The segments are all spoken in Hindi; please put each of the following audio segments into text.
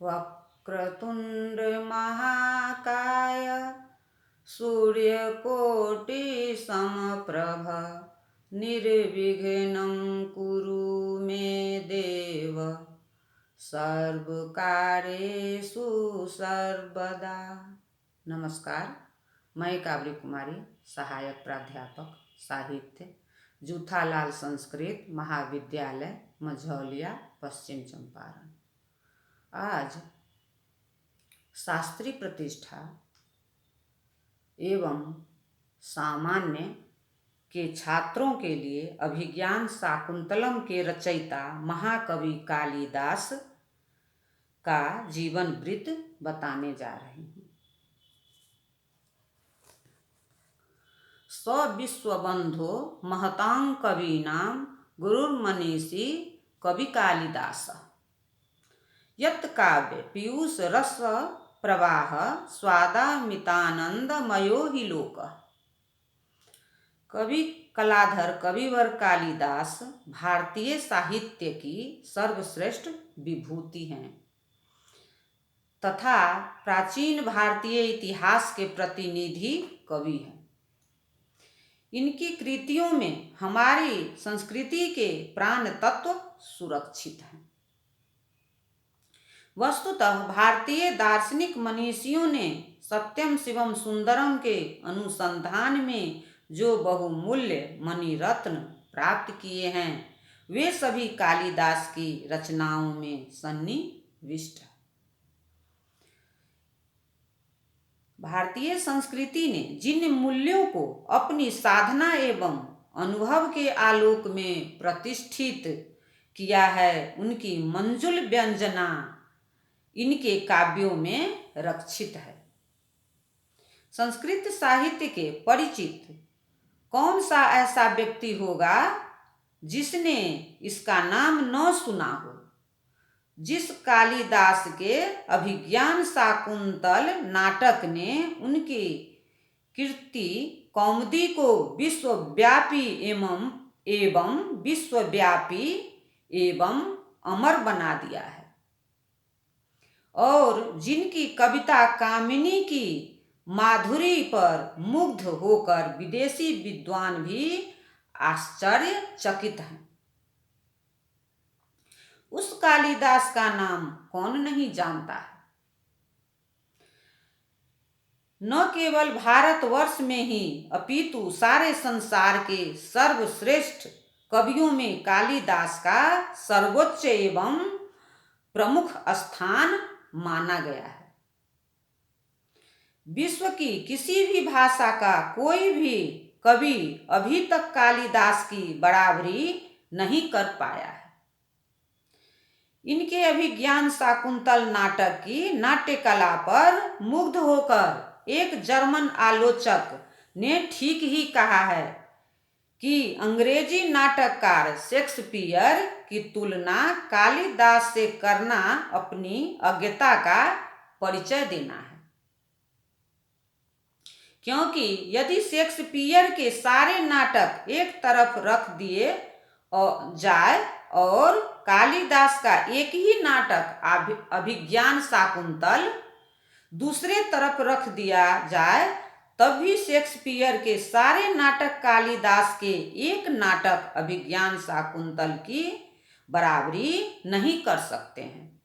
वक्रतुंड महाकाय सूर्यकोटि समप्रभ निर्विघ्नं कुरु मे देव सर्वकार्येषु सर्वदा। नमस्कार, मैं काबरी कुमारी, सहायक प्राध्यापक साहित्य, जूथालाल संस्कृत महाविद्यालय, मझौलिया, पश्चिम चंपारण। आज शास्त्री प्रतिष्ठा एवं सामान्य के छात्रों के लिए अभिज्ञान शाकुंतलम के रचयिता महाकवि कालिदास का जीवन वृत्त बताने जा रही हूँ। स विश्वबंधो महतां कवीनां गुरुर्मनीषी कवि कालिदास। यत् काव्य पीयूष रस प्रवाह स्वादामितानंदमयो हि लोकः। कवि कलाधर कविवर कालिदास भारतीय साहित्य की सर्वश्रेष्ठ विभूति हैं तथा प्राचीन भारतीय इतिहास के प्रतिनिधि कवि हैं। इनकी कृतियों में हमारी संस्कृति के प्राण तत्व सुरक्षित हैं। वस्तुतः भारतीय दार्शनिक मनीषियों ने सत्यम शिवम सुंदरम के अनुसंधान में जो बहुमूल्य मणिरत्न प्राप्त किए हैं, वे सभी कालिदास की रचनाओं में सन्निविष्ट हैं। भारतीय संस्कृति ने जिन मूल्यों को अपनी साधना एवं अनुभव के आलोक में प्रतिष्ठित किया है, उनकी मंजुल व्यंजना इनके काव्यों में रक्षित है। संस्कृत साहित्य के परिचित कौन सा ऐसा व्यक्ति होगा जिसने इसका नाम न सुना हो, जिस कालिदास के अभिज्ञान शाकुंतल नाटक ने उनकी कीर्ति कौमुदी को विश्वव्यापी एवं विश्वव्यापी एवं अमर बना दिया है, और जिनकी कविता कामिनी की माधुरी पर मुग्ध होकर विदेशी विद्वान भी आश्चर्यचकित हैं। उस कालिदास का नाम कौन नहीं जानता है। न केवल भारतवर्ष में ही अपितु सारे संसार के सर्वश्रेष्ठ कवियों में कालिदास का सर्वोच्च एवं प्रमुख स्थान माना गया है। विश्व की किसी भी भाषा का कोई भी कवि अभी तक कालिदास की बराबरी नहीं कर पाया है। इनके अभिज्ञान शाकुंतल नाटक की नाट्य कला पर मुग्ध होकर एक जर्मन आलोचक ने ठीक ही कहा है कि अंग्रेजी नाटककार शेक्सपियर की तुलना कालिदास से करना अपनी अज्ञता का परिचय देना है, क्योंकि यदि शेक्सपियर के सारे नाटक एक तरफ रख दिए जाए और कालिदास का एक ही नाटक अभिज्ञान शाकुंतल दूसरे तरफ रख दिया जाए, तब भी शेक्सपियर के सारे नाटक कालिदास के एक नाटक अभिज्ञान शाकुंतल की बराबरी नहीं कर सकते हैं।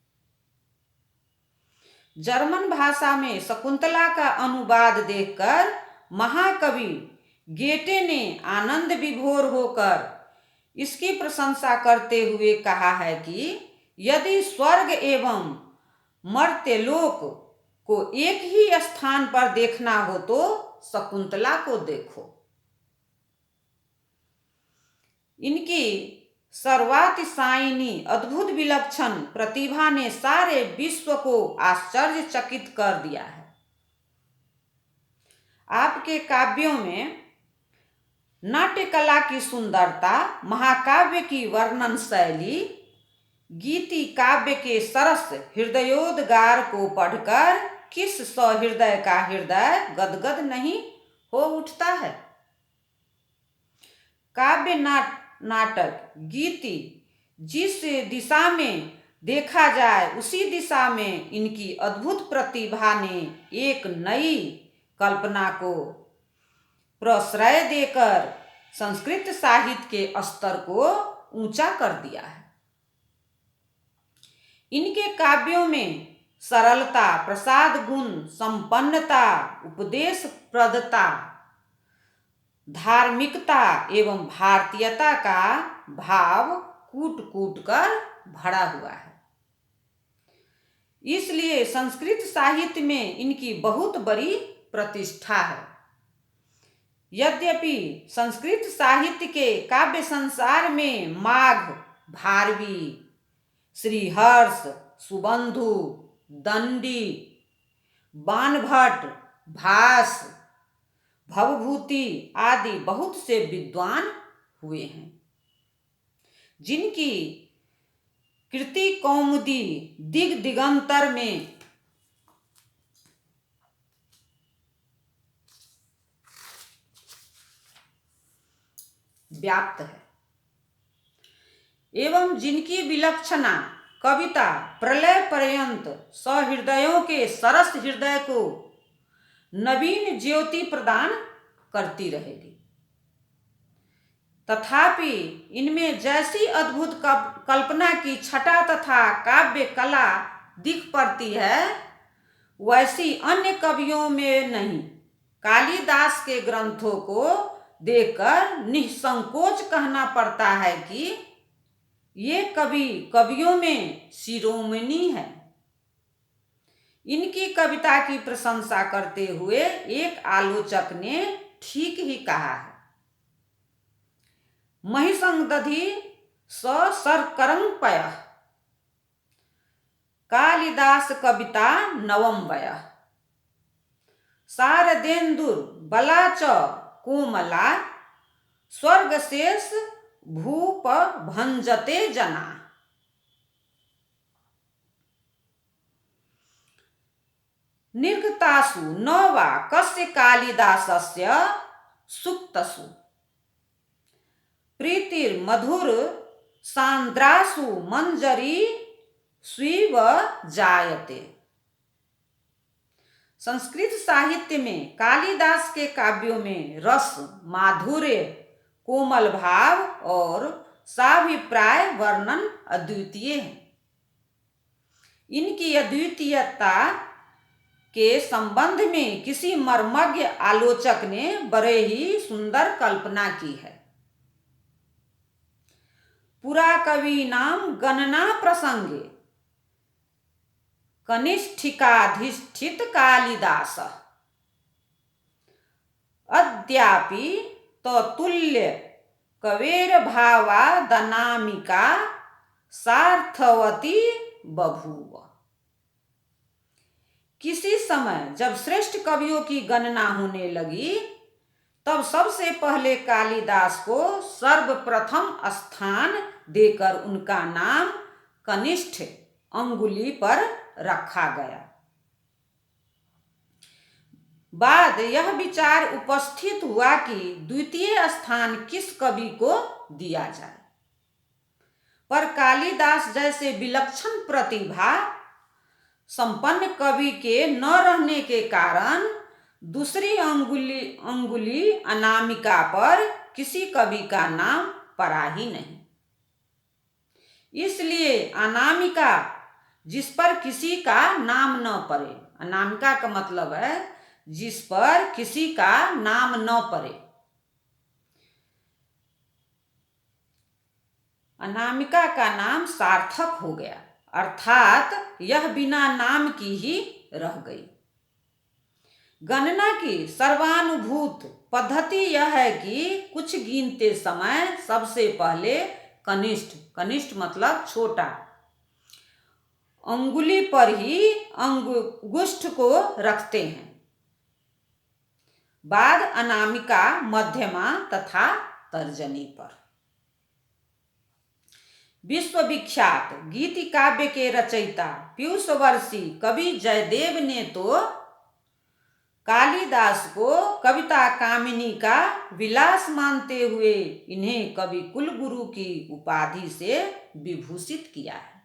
जर्मन भाषा में शकुंतला का अनुवाद देखकर महाकवि गेटे ने आनंद विभोर होकर इसकी प्रशंसा करते हुए कहा है कि यदि स्वर्ग एवं मर्त्यलोक को एक ही स्थान पर देखना हो तो शकुंतला को देखो। इनकी सर्वातिशायिनी अद्भुत विलक्षण प्रतिभा ने सारे विश्व को आश्चर्यचकित कर दिया है। आपके काव्यों में नाट्य कला की सुंदरता, महाकाव्य की वर्णन शैली, गीति काव्य के सरस हृदयोद्गार को पढ़कर किस सहृदय का हृदय गदगद नहीं हो उठता है। काव्य नाटक गीति जिस दिशा में देखा जाए उसी दिशा में इनकी अद्भुत प्रतिभा ने एक नई कल्पना को प्रश्रय देकर संस्कृत साहित्य के स्तर को ऊंचा कर दिया है। इनके काव्यों में सरलता, प्रसाद गुण, संपन्नता, उपदेशप्रदता, धार्मिकता एवं भारतीयता का भाव कूट कूट कर भरा हुआ है। इसलिए संस्कृत साहित्य में इनकी बहुत बड़ी प्रतिष्ठा है। यद्यपि संस्कृत साहित्य के काव्य संसार में माघ, भारवी, श्रीहर्ष, सुबंधु, दंडी, बाणभट्ट, भास, भवभूति आदि बहुत से विद्वान हुए हैं, जिनकी कृति कौमुदी दिग दिगंतर में व्याप्त है एवं जिनकी विलक्षणा कविता प्रलय पर्यंत सहृदयों के सरस हृदय को नवीन ज्योति प्रदान करती रहेगी। तथापि इनमें जैसी अद्भुत कल्पना की छटा तथा काव्य कला दिख पड़ती है, वैसी अन्य कवियों में नहीं। कालिदास के ग्रंथों को देखकर निसंकोच कहना पड़ता है कि ये कवियों में शिरोमणि है। इनकी कविता की प्रशंसा करते हुए एक आलोचक ने ठीक ही कहा है, महिषंगदधि सरकरं पयः, कालिदास कविता नवम वयः, शारदेन्दुर बला च कोमला, स्वर्गशेष भूप भंजते जना। निर्गतासु न वा कस्य कालिदासस्य सुक्तसु, प्रीतिर्मधुर सांद्रासु मंजरी स्वीव जायते। संस्कृत साहित्य में कालिदास के काव्यों में रस, माधुर्य, कोमल भाव और साभिप्राय वर्णन अद्वितीय है। इनकी अद्वितीयता के संबंध में किसी मर्मज्ञ आलोचक ने बड़े ही सुंदर कल्पना की है। पुरा कवीनां गणना प्रसंगे कनिष्ठिकाधिष्ठित कालिदास, अद्यापि ततुल्य कवेर भावादनामिका सार्थवती बभूव। किसी समय जब श्रेष्ठ कवियों की गणना होने लगी, तब सबसे पहले कालिदास को सर्वप्रथम स्थान देकर उनका नाम कनिष्ठ अंगुली पर रखा गया। बाद यह विचार उपस्थित हुआ कि द्वितीय स्थान किस कवि को दिया जाए, पर कालिदास जैसे विलक्षण प्रतिभा संपन्न कवि के न रहने के कारण दूसरी अंगुली अनामिका पर किसी कवि का नाम पड़ा ही नहीं। इसलिए अनामिका जिस पर किसी का नाम न पड़े, अनामिका का मतलब है जिस पर किसी का नाम न पड़े, अनामिका का नाम सार्थक हो गया, अर्थात यह बिना नाम की ही रह गई। गणना की सर्वानुभूत पद्धति यह है कि कुछ गिनते समय सबसे पहले कनिष्ठ मतलब छोटा, अंगुली पर ही अंगुष्ठ को रखते हैं, बाद अनामिका, मध्यमा तथा तर्जनी पर। विश्वविख्यात गीति काव्य के रचयिता पीयूषवर्षी कवि जयदेव ने तो कालिदास को कविता कामिनी का विलास मानते हुए इन्हें कवि कुलगुरु की उपाधि से विभूषित किया है।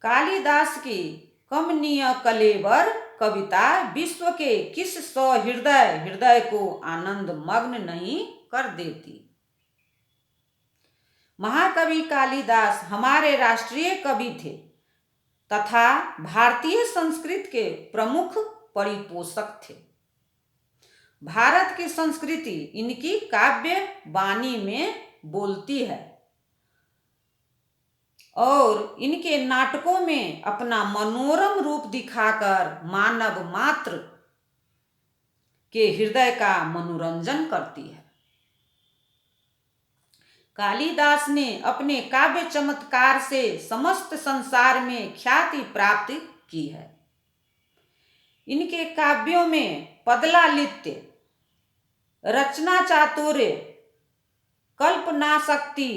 कालिदास की कमनीय कलेवर कविता विश्व के किस सहृदय हृदय को आनंद मग्न नहीं कर देती। महाकवि कालिदास हमारे राष्ट्रीय कवि थे तथा भारतीय संस्कृति के प्रमुख परिपोषक थे। भारत की संस्कृति इनकी काव्य वाणी में बोलती है और इनके नाटकों में अपना मनोरम रूप दिखाकर मानव मात्र के हृदय का मनोरंजन करती है। कालिदास ने अपने काव्य चमत्कार से समस्त संसार में ख्याति प्राप्त की है। इनके काव्यों में पदलालित्य, रचना चातुर्य, कल्पना शक्ति,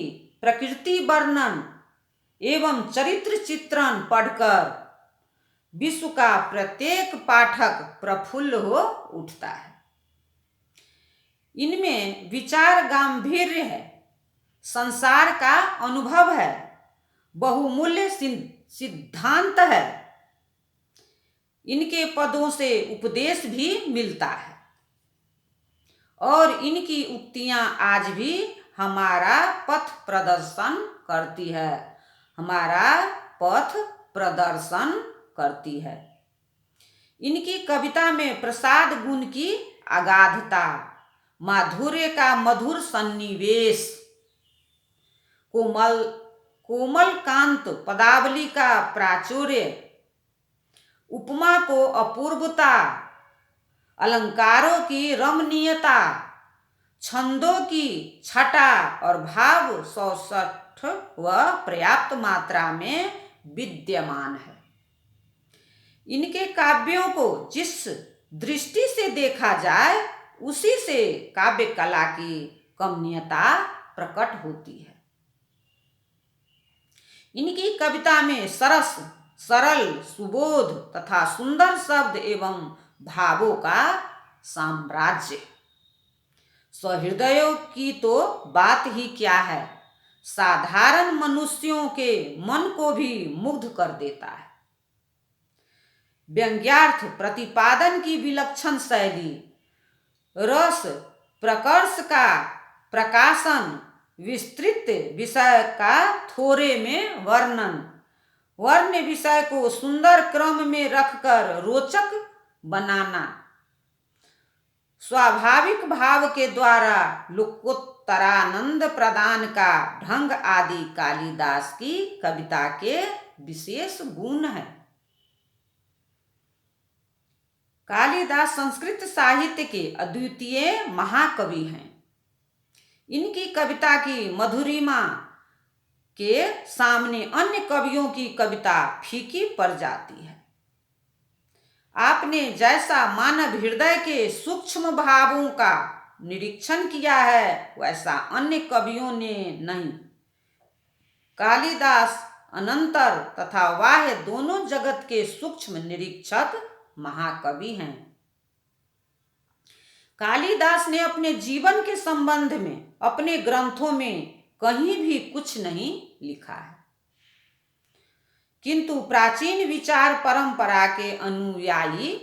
प्रकृति वर्णन एवं चरित्र चित्रण पढ़कर विश्व का प्रत्येक पाठक प्रफुल्ल हो उठता है। इनमें विचार गांभीर्य है, संसार का अनुभव है, बहुमूल्य सिद्धांत है। इनके पदों से उपदेश भी मिलता है और इनकी उक्तियां आज भी हमारा पथ प्रदर्शन करती है, हमारा पथ प्रदर्शन करती है। इनकी कविता में प्रसाद गुण की अगाधता, माधुर्य का मधुर सन्निवेश, कोमल कांत पदावली का प्राचुर्य, उपमा को अपूर्वता, अलंकारों की रमणीयता, छंदों की छटा और भाव सौष्ठ व पर्याप्त मात्रा में विद्यमान है। इनके काव्यों को जिस दृष्टि से देखा जाए उसी से काव्य कला की कमनीयता प्रकट होती है। इनकी कविता में सरस, सरल, सुबोध तथा सुंदर शब्द एवं भावों का साम्राज्य। सहृदयों की तो बात ही क्या है, साधारण मनुष्यों के मन को भी मुग्ध कर देता है। व्यंग्यार्थ प्रतिपादन की विलक्षण शैली, रस प्रकर्ष का प्रकाशन, विस्तृत विषय का थोड़े में वर्णन, वर्ण विषय को सुंदर क्रम में रखकर रोचक बनाना, स्वाभाविक भाव के द्वारा लोकोत्तरानंद प्रदान का ढंग आदि कालिदास की कविता के विशेष गुण है। कालिदास संस्कृत साहित्य के अद्वितीय महाकवि हैं। इनकी कविता की मधुरिमा के सामने अन्य कवियों की कविता फीकी पड़ जाती है। आपने जैसा मानव हृदय के सूक्ष्म भावों का निरीक्षण किया है वैसा अन्य कवियों ने नहीं। कालिदास अनंतर तथा बाह्य दोनों जगत के सूक्ष्म निरीक्षक महाकवि हैं। कालिदास ने अपने जीवन के संबंध में अपने ग्रंथों में कहीं भी कुछ नहीं लिखा है, किंतु प्राचीन विचार परंपरा के अनुयायी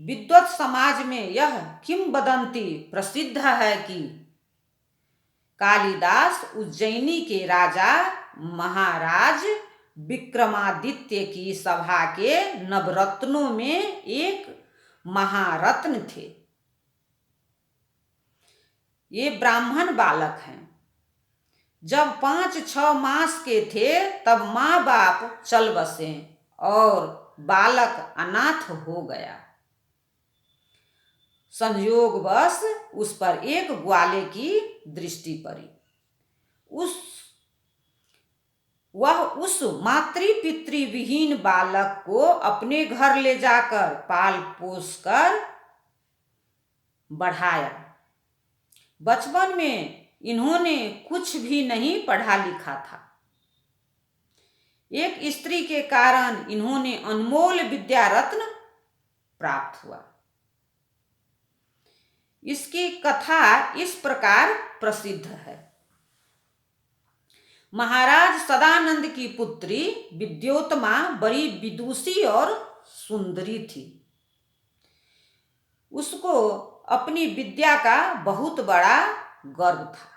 विद्वत समाज में यह किंवदंती प्रसिद्ध है कि कालिदास उज्जैनी के राजा महाराज विक्रमादित्य की सभा के नवरत्नों में एक महारत्न थे। ये ब्राह्मण बालक हैं। जब 5-6 मास के थे तब माँ बाप चल बसे और बालक अनाथ हो गया। संयोगवश उस पर एक ग्वाले की दृष्टि पड़ी। वह उस मातृ पितृ विहीन बालक को अपने घर ले जाकर पाल पोस कर बढ़ाया। बचपन में इन्होंने कुछ भी नहीं पढ़ा लिखा था। एक स्त्री के कारण इन्होंने अनमोल विद्या रत्न प्राप्त हुआ। इसकी कथा इस प्रकार प्रसिद्ध है। महाराज सदानंद की पुत्री विद्योत्मा बड़ी विदुषी और सुंदरी थी। उसको अपनी विद्या का बहुत बड़ा गर्व था।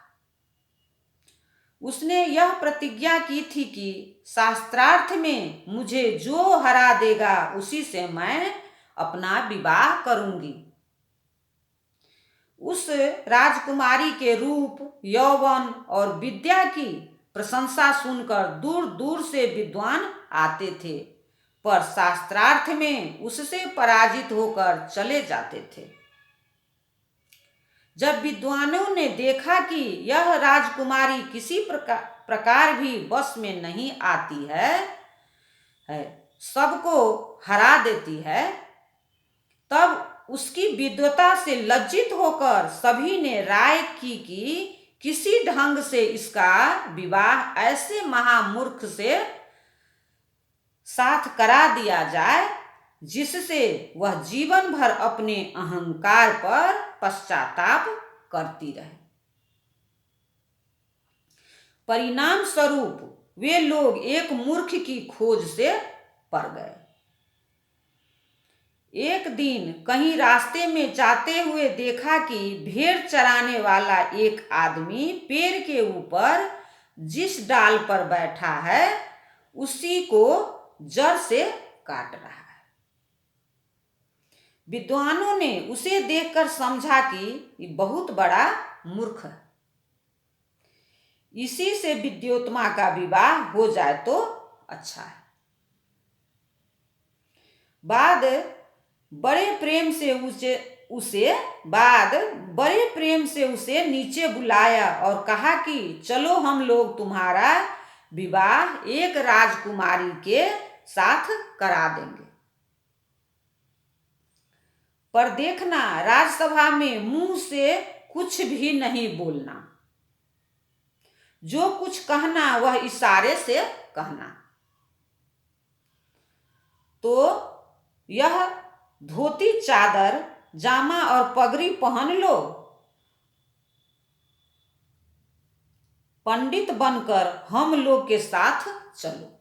उसने यह प्रतिज्ञा की थी कि शास्त्रार्थ में मुझे जो हरा देगा उसी से मैं अपना विवाह करूंगी। उस राजकुमारी के रूप, यौवन और विद्या की प्रशंसा सुनकर दूर दूर से विद्वान आते थे, पर शास्त्रार्थ में उससे पराजित होकर चले जाते थे। जब विद्वानों ने देखा कि यह राजकुमारी किसी प्रकार भी वश में नहीं आती है, सबको हरा देती है, तब उसकी विद्वता से लज्जित होकर सभी ने राय की कि किसी ढंग से इसका विवाह ऐसे महामूर्ख से साथ करा दिया जाए जिससे वह जीवन भर अपने अहंकार पर पश्चाताप करती रहे। परिणाम स्वरूप वे लोग एक मूर्ख की खोज से पड़ गए। एक दिन कहीं रास्ते में जाते हुए देखा कि भेड़ चराने वाला एक आदमी पेड़ के ऊपर जिस डाल पर बैठा है उसी को जड़ से काट रहा है। विद्वानों ने उसे देखकर समझा कि ये बहुत बड़ा मूर्ख है, इसी से विद्योत्मा का विवाह हो जाए तो अच्छा है। बाद बड़े प्रेम से उसे नीचे बुलाया और कहा कि चलो हम लोग तुम्हारा विवाह एक राजकुमारी के साथ करा देंगे, पर देखना राजसभा में मुंह से कुछ भी नहीं बोलना, जो कुछ कहना वह इशारे से कहना। तो यह धोती, चादर, जामा और पगड़ी पहन लो, पंडित बनकर हम लोग के साथ चलो।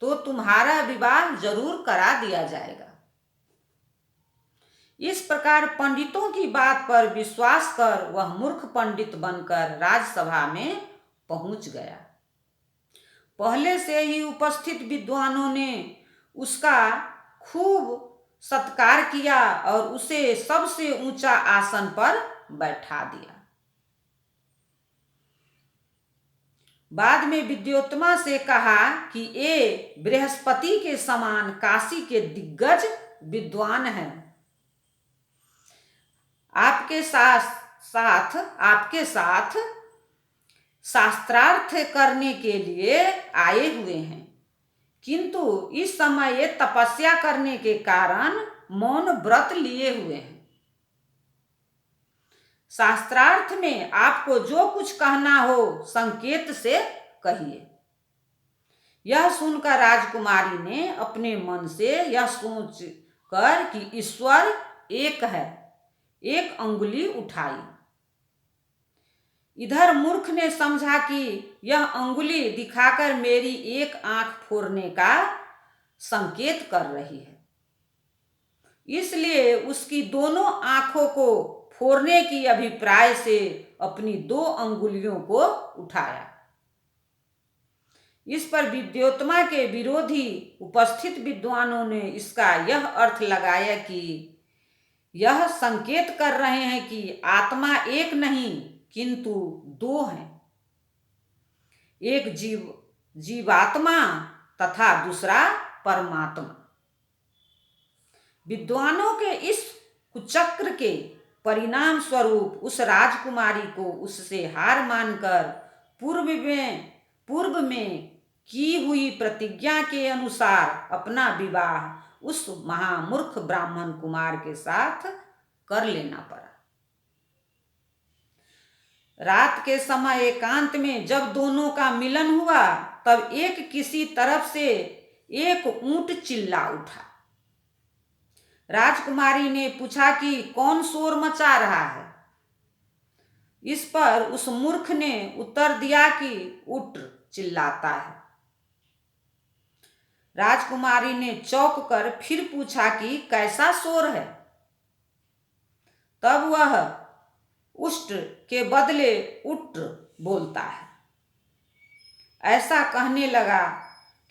तो तुम्हारा विवाह जरूर करा दिया जाएगा। इस प्रकार पंडितों की बात पर विश्वास कर वह मूर्ख पंडित बनकर राजसभा में पहुंच गया। पहले से ही उपस्थित विद्वानों ने उसका खूब सत्कार किया और उसे सबसे ऊंचा आसन पर बैठा दिया। बाद में विद्योत्मा से कहा कि ये बृहस्पति के समान काशी के दिग्गज विद्वान हैं, आपके साथ शास्त्रार्थ करने के लिए आए हुए हैं, किंतु इस समय ये तपस्या करने के कारण मौन व्रत लिए हुए हैं। शास्त्रार्थ में आपको जो कुछ कहना हो संकेत से कहिए। यह सुनकर राजकुमारी ने अपने मन से यह सोच कर कि ईश्वर एक है, एक अंगुली उठाई। इधर मूर्ख ने समझा कि यह अंगुली दिखाकर मेरी एक आंख फोड़ने का संकेत कर रही है, इसलिए उसकी दोनों आंखों को फोड़ने की अभिप्राय से अपनी 2 अंगुलियों को उठाया। इस पर विद्योत्मा के विरोधी उपस्थित विद्वानों ने इसका यह अर्थ लगाया कि यह संकेत कर रहे हैं कि आत्मा एक नहीं किंतु 2 हैं, एक जीवात्मा तथा दूसरा परमात्मा। विद्वानों के इस कुचक्र के परिणाम स्वरूप उस राजकुमारी को उससे हार मानकर पूर्व में की हुई प्रतिज्ञा के अनुसार अपना विवाह उस महामूर्ख ब्राह्मण कुमार के साथ कर लेना पड़ा। रात के समय एकांत में जब दोनों का मिलन हुआ तब एक किसी तरफ से एक ऊंट चिल्ला उठा। राजकुमारी ने पूछा कि कौन शोर मचा रहा है। इस पर उस मूर्ख ने उत्तर दिया कि उठ चिल्लाता है। राजकुमारी ने चौंक कर फिर पूछा कि कैसा शोर है। तब वह उष्ट के बदले उट बोलता है। ऐसा कहने लगा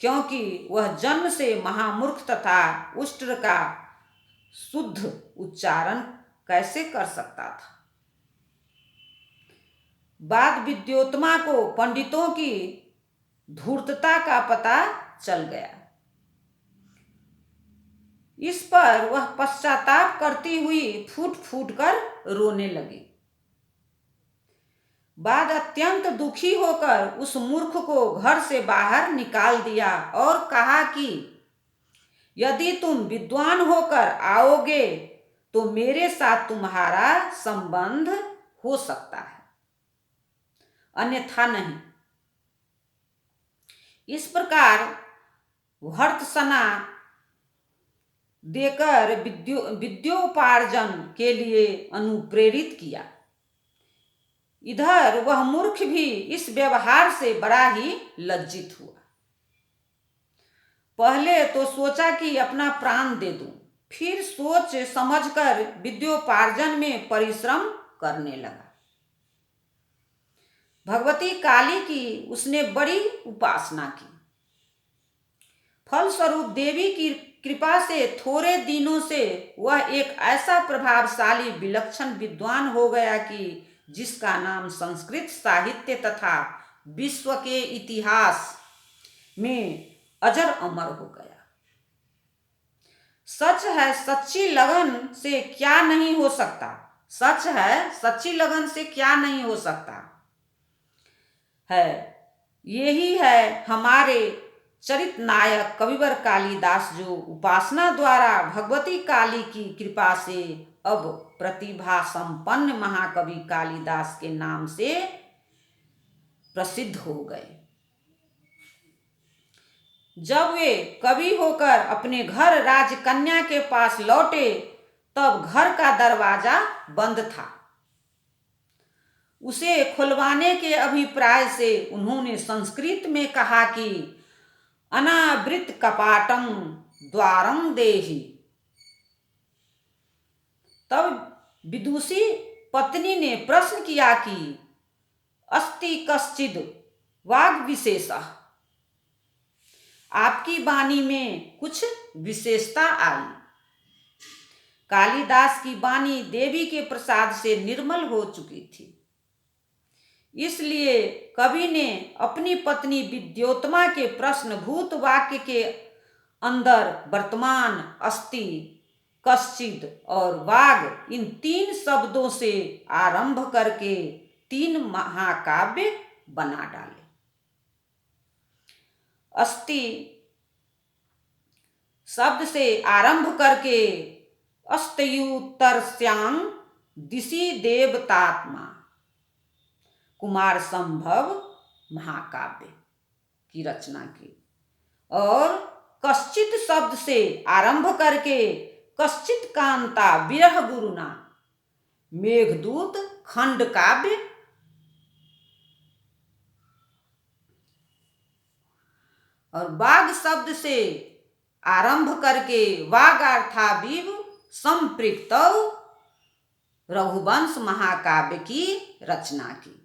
क्योंकि वह जन्म से महामूर्ख तथा उष्ट का शुद्ध उच्चारण कैसे कर सकता था। बाद विद्योत्मा को पंडितों की धूर्तता का पता चल गया। इस पर वह पश्चाताप करती हुई फूट फूट कर रोने लगी। बाद अत्यंत दुखी होकर उस मूर्ख को घर से बाहर निकाल दिया और कहा कि यदि तुम विद्वान होकर आओगे तो मेरे साथ तुम्हारा संबंध हो सकता है, अन्यथा नहीं। इस प्रकार भर्त्सना देकर विद्योपार्जन के लिए अनुप्रेरित किया। इधर वह मूर्ख भी इस व्यवहार से बड़ा ही लज्जित हुआ। पहले तो सोचा कि अपना प्राण दे दूं, फिर सोच समझकर विद्योपार्जन में परिश्रम करने लगा। भगवती काली की उसने बड़ी उपासना की। फलस्वरूप देवी की कृपा से थोड़े दिनों से वह एक ऐसा प्रभावशाली विलक्षण विद्वान हो गया कि जिसका नाम संस्कृत साहित्य तथा विश्व के इतिहास में अजर अमर हो गया। सच है सच्ची लगन से क्या नहीं हो सकता। सच है सच्ची लगन से क्या नहीं हो सकता है। यही है हमारे चरित नायक कविवर कालिदास, जो उपासना द्वारा भगवती काली की कृपा से अब प्रतिभा संपन्न महाकवि कालिदास के नाम से प्रसिद्ध हो गए। जब वे कवि होकर अपने घर राजकन्या के पास लौटे तब घर का दरवाजा बंद था। उसे खुलवाने के अभिप्राय से उन्होंने संस्कृत में कहा कि अनावृत कपाटम द्वारम देहि। तब विदुषी पत्नी ने प्रश्न किया कि अस्ति कश्चिद वाग विशेषः, आपकी वाणी में कुछ विशेषता आई। कालिदास की वाणी देवी के प्रसाद से निर्मल हो चुकी थी, इसलिए कवि ने अपनी पत्नी विद्योत्मा के प्रश्नभूत वाक्य के अंदर वर्तमान, अस्ति, कश्चिद और वाग इन 3 शब्दों से आरंभ करके 3 महाकाव्य बना डाले। अस्ति शब्द से आरंभ करके अस्तयुत्तरस्यां दिशि देवतात्मा कुमार संभव महाकाव्य की रचना की, और कश्चित शब्द से आरंभ करके कश्चित कांता विरह गुरुना मेघदूत खंड काव्य, और वाग शब्द से आरंभ करके वागार्थाविव संपृक्त रघुवंश महाकाव्य की रचना की।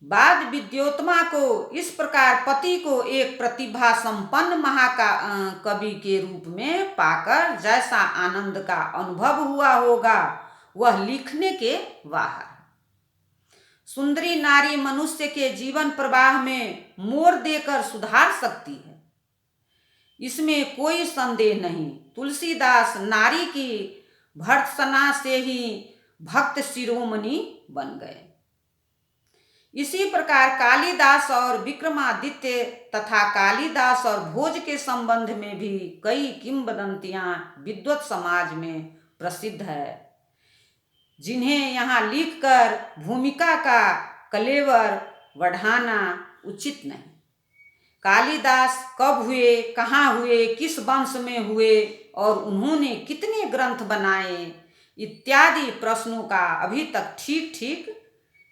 बाद विद्योत्मा को इस प्रकार पति को एक प्रतिभा संपन्न महाकवि के रूप में पाकर जैसा आनंद का अनुभव हुआ होगा वह लिखने के बाहर। सुंदरी नारी मनुष्य के जीवन प्रवाह में मोड़ देकर सुधार सकती है, इसमें कोई संदेह नहीं। तुलसीदास नारी की भर्त्सना से ही भक्त शिरोमणि बन गए। इसी प्रकार कालिदास और विक्रमादित्य तथा कालिदास और भोज के संबंध में भी कई किंवदंतियां विद्वत समाज में प्रसिद्ध है, जिन्हें यहाँ लिखकर भूमिका का कलेवर बढ़ाना उचित नहीं। कालिदास कब हुए, कहाँ हुए, किस वंश में हुए और उन्होंने कितने ग्रंथ बनाए, इत्यादि प्रश्नों का अभी तक ठीक ठीक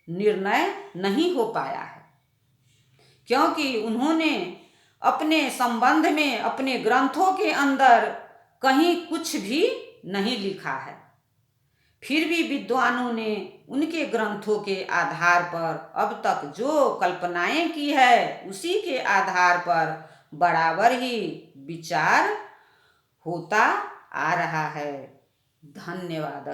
निर्णय नहीं हो पाया है, क्योंकि उन्होंने अपने संबंध में अपने ग्रंथों के अंदर कहीं कुछ भी नहीं लिखा है। फिर भी विद्वानों ने उनके ग्रंथों के आधार पर अब तक जो कल्पनाएं की है उसी के आधार पर बराबर ही विचार होता आ रहा है। धन्यवाद।